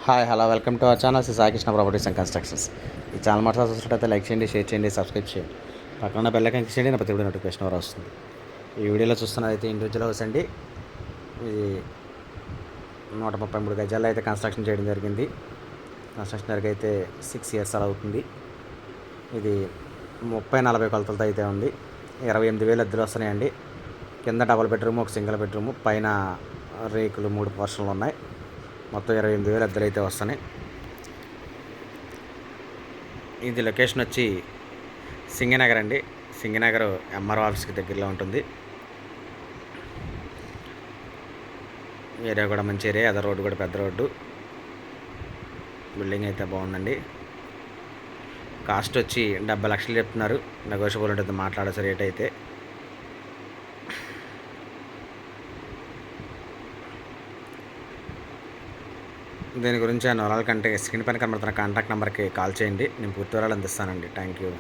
Hi hello welcome to our channel Sri Saikrishna properties and constructions. ఈ channel మాట చూసినట్టయితే like చేయండి, షేర్ చేయండి, సబ్స్క్రైబ్ చేయండి. పక్కన బెల్ ఐకాన్ క్లిక్ చేయండి, నా ప్రతి వీడియో నోటిఫికేషన్ ద్వారా వస్తుంది. ఈ వీడియోలో చూస్తున్నదైతే ఇండివిజువల్ హౌస్ అండి. ఇది 133 గజాల్లో అయితే కన్స్ట్రక్షన్ చేయడం జరిగింది. కన్స్ట్రక్షన్ వరకు అయితే 6 years అలా అవుతుంది. ఇది 30-40 కొలతలతో అయితే ఉంది. 28,000 అద్దెలు వస్తున్నాయండి. కింద డబుల్ బెడ్రూమ్, ఒక సింగిల్ బెడ్రూమ్, పైన రేకులు 3 పోర్షన్లు ఉన్నాయి. మొత్తం 28,000 అద్దెలు అయితే వస్తున్నాయి. ఇది లొకేషన్ వచ్చి సింగనగర్ అండి. సింగనగర్ ఎంఆర్ ఆఫీస్కి దగ్గరలో ఉంటుంది. ఏరియా కూడా మంచి ఏరియా, అదే రోడ్డు కూడా పెద్ద రోడ్డు. బిల్డింగ్ అయితే బాగుందండి. కాస్ట్ వచ్చి 70 లక్షలు చెప్తున్నారు. నెగోషియబుల్ ఉంటుంది, మాట్లాడచ్చు రేట్ అయితే. దీని గురించి ఆ వివరాల కంటే స్క్రీన్ పైన కనబడుతున్న కాంటాక్ట్ నెంబర్కి కాల్ చేయండి. నేను పూర్తి వివరాలు అందిస్తానండి. Thank you.